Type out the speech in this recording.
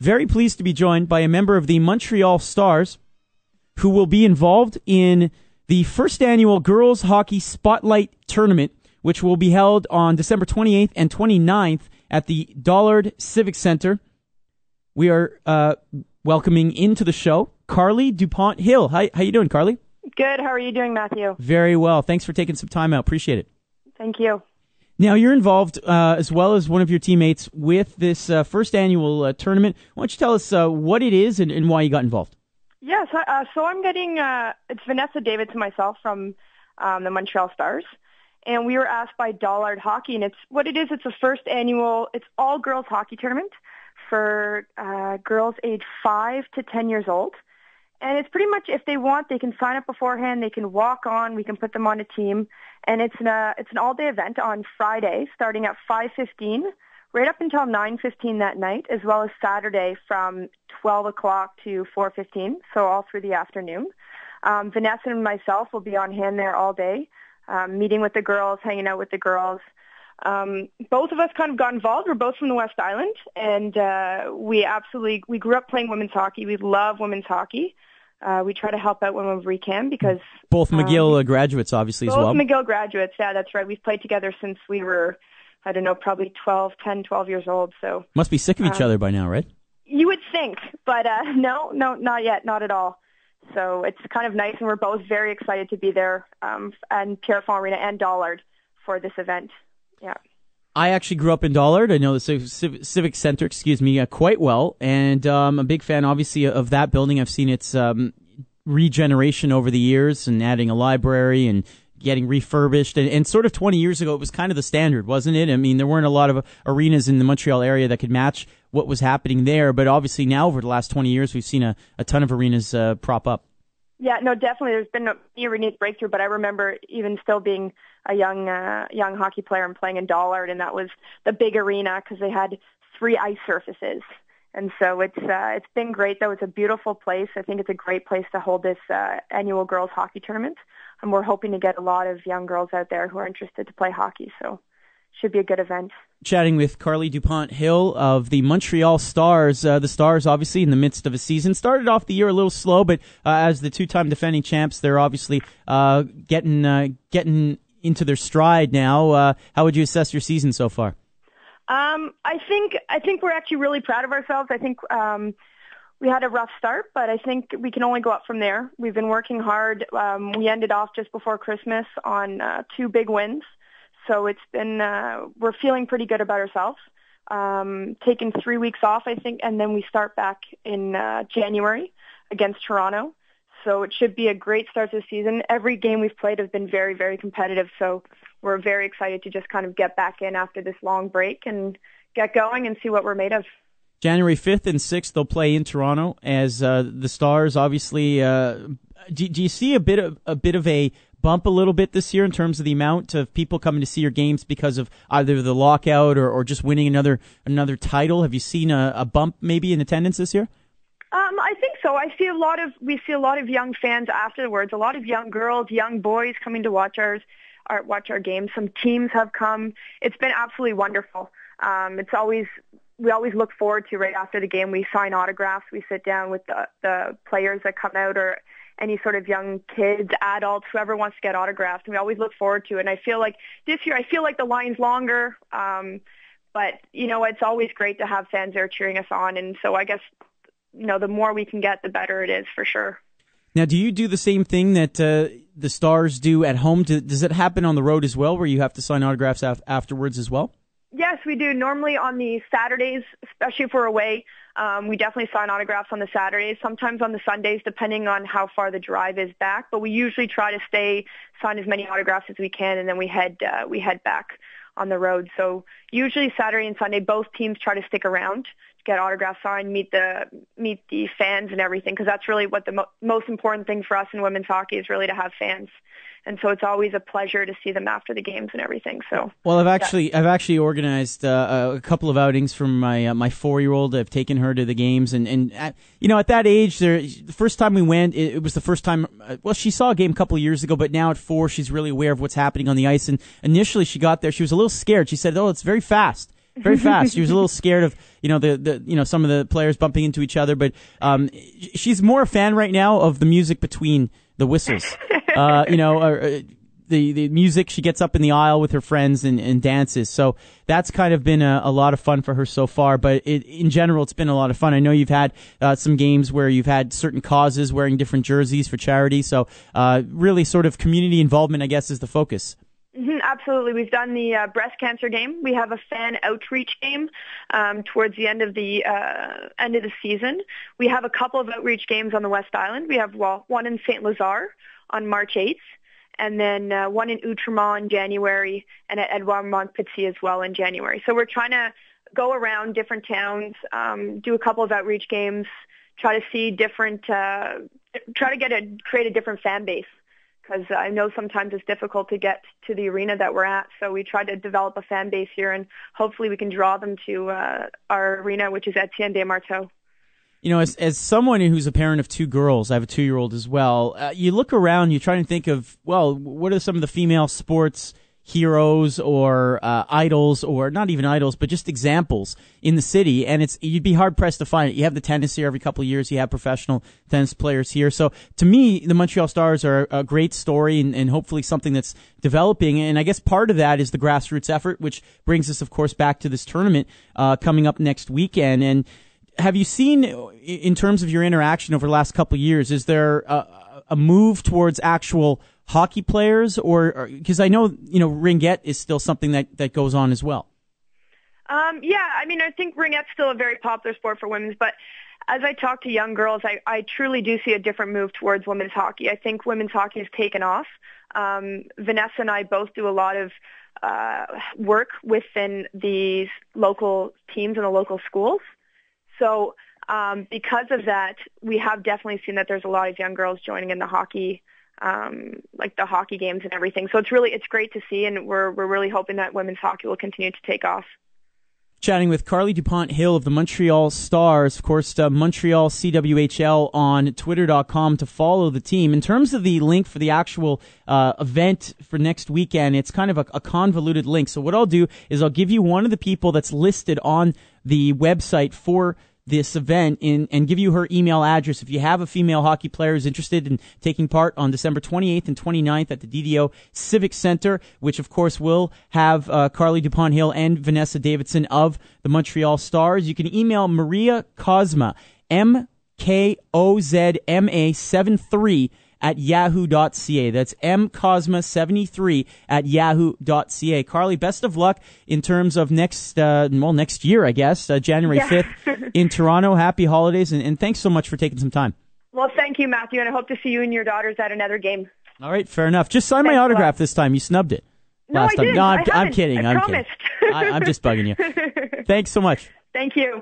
very pleased to be joined by a member of the Montreal Stars who will be involved in the first annual Girls Hockey Spotlight Tournament, which will be held on December 28th and 29th at the Dollard Civic Center. We are welcoming into the show Carly Dupont-Hill. How you doing, Carly? Good. How are you doing, Matthew? Very well. Thanks for taking some time out. Appreciate it. Thank you. Now, you're involved, as well as one of your teammates, with this first annual tournament. Why don't you tell us what it is and why you got involved? Yes. So I'm getting, it's Vanessa Davids and myself from the Montreal Stars. And we were asked by Dollard Hockey, and it's a first annual, it's all girls hockey tournament for girls age 5 to 10 years old. And it's pretty much, if they want, they can sign up beforehand, they can walk on, we can put them on a team. And it's an all-day event on Friday, starting at 5:15, right up until 9:15 that night, as well as Saturday from 12 o'clock to 4:15, so all through the afternoon. Vanessa and myself will be on hand there all day, meeting with the girls, hanging out with the girls. Both of us kind of got involved. We're both from the West Island, and we grew up playing women's hockey. We love women's hockey. We try to help out whenever we can because... Both McGill graduates, obviously, as well. Both McGill graduates, yeah, that's right. We've played together since we were, I don't know, probably 12 years old. So must be sick of each other by now, right? You would think, but no, not yet, not at all. So it's kind of nice, and we're both very excited to be there and Pierre-Fond Arena and Dollard for this event. Yeah. I actually grew up in Dollard. I know the Civic Center, quite well, and I'm a big fan, obviously, of that building. I've seen its regeneration over the years and adding a library and getting refurbished. And sort of 20 years ago, it was kind of the standard, wasn't it? I mean, there weren't a lot of arenas in the Montreal area that could match what was happening there, but obviously now over the last 20 years, we've seen a ton of arenas prop up. Yeah, no, definitely. There's been a arena's breakthrough, but I remember even still being a young hockey player and playing in Dollard, and that was the big arena because they had 3 ice surfaces. And so it's been great, though. It's a beautiful place. I think it's a great place to hold this annual girls hockey tournament, and we're hoping to get a lot of young girls out there who are interested to play hockey, so should be a good event. Chatting with Carly Dupont-Hill of the Montreal Stars. The Stars, obviously, in the midst of a season. Started off the year a little slow, but as the 2-time defending champs, they're obviously getting into their stride now. How would you assess your season so far? I think we're actually really proud of ourselves. I think we had a rough start, but I think we can only go up from there. We've been working hard. We ended off just before Christmas on 2 big wins. So it's been, we're feeling pretty good about ourselves. Taking 3 weeks off, I think, and then we start back in January against Toronto. So it should be a great start to the season. Every game we've played has been very, very competitive. So we're very excited to just kind of get back in after this long break and get going and see what we're made of. January 5th and 6th, they'll play in Toronto as the Stars, obviously. Do you see a bit of a bump a little bit this year in terms of the amount of people coming to see your games because of either the lockout or just winning another title? Have you seen a bump maybe in attendance this year? I think so. We see a lot of young fans afterwards, a lot of young girls, young boys coming to watch our games. Some teams have come. It's been absolutely wonderful. We always look forward to right after the game. We sign autographs. We sit down with the players that come out or any sort of young kids, adults, whoever wants to get autographed. And we always look forward to it. And I feel like this year, the line's longer. But, it's always great to have fans there cheering us on. And so I guess, the more we can get, the better it is for sure. Now, do you do the same thing that the Stars do at home? Does it happen on the road as well, where you have to sign autographs afterwards as well? Yes, we do. Normally on the Saturdays, especially if we're away, we definitely sign autographs on the Saturdays, sometimes on the Sundays, depending on how far the drive is back. But we usually try to sign as many autographs as we can, and then we head back on the road. So usually Saturday and Sunday, both teams try to stick around to get autographs signed, meet the fans and everything, because that's really what the most important thing for us in women's hockey is, really to have fans. And so it's always a pleasure to see them after the games and everything. So, well, I've actually organized a couple of outings from my 4-year-old. I've taken her to the games, and at that age, the first time we went, it was the first time. Well, she saw a game a couple of years ago, but now at 4, she's really aware of what's happening on the ice. And initially, she got there, she was a little scared. She said, "Oh, it's very fast." Very fast. She was a little scared of, some of the players bumping into each other, but she's more a fan right now of the music between the whistles. The music, she gets up in the aisle with her friends and dances. So that's kind of been a lot of fun for her so far. But in general, it's been a lot of fun. I know you've had some games where you've had certain causes wearing different jerseys for charity. So really sort of community involvement, I guess, is the focus. Absolutely. We've done the breast cancer game. We have a fan outreach game towards the end of the season. We have a couple of outreach games on the West Island. We have one in St. Lazare on March 8th, and then one in Outremont in January, and at Edouard-Montpetit as well in January. So we're trying to go around different towns, do a couple of outreach games, try to see different, create a different fan base. Because I know sometimes it's difficult to get to the arena that we're at. So we try to develop a fan base here, and hopefully we can draw them to our arena, which is Etienne Desmarteaux. As someone who's a parent of two girls, I have a 2-year-old as well, you look around, you try and think of, what are some of the female sports heroes or idols, or not even idols, but just examples in the city, and you'd be hard-pressed to find it. You have the tennis here every couple of years. You have professional tennis players here. So to me, the Montreal Stars are a great story and hopefully something that's developing, and I guess part of that is the grassroots effort, which brings us, of course, back to this tournament coming up next weekend. And have you seen, in terms of your interaction over the last couple of years, is there a move towards actual hockey players, or because I know ringette is still something that goes on as well? I think ringette's still a very popular sport for women's, but as I talk to young girls, I truly do see a different move towards women's hockey. I think women's hockey has taken off. Vanessa and I both do a lot of work within these local teams and the local schools. So because of that, we have definitely seen that there's a lot of young girls joining in the hockey, like the hockey games and everything. So it's great to see, and we're really hoping that women's hockey will continue to take off. Chatting with Carly Dupont-Hill of the Montreal Stars, of course, Montreal CWHL on Twitter.com to follow the team. In terms of the link for the actual event for next weekend, it's kind of a convoluted link. So what I'll do is I'll give you one of the people that's listed on the website for this event and give you her email address. If you have a female hockey player who's interested in taking part on December 28th and 29th at the DDO Civic Center, which of course will have Carly Dupont-Hill and Vanessa Davidson of the Montreal Stars, you can email Maria Kozma, MKOZMA73 at yahoo.ca. That's mcosma73 at yahoo.ca. Carly, best of luck in terms of next year, I guess, January 5th in Toronto. Happy holidays, and thanks so much for taking some time. Well, thank you, Matthew, and I hope to see you and your daughters at another game. All right, fair enough. Just sign my autograph this time. You snubbed it last time. No, I'm kidding. I promised. I'm just bugging you. Thanks so much. Thank you.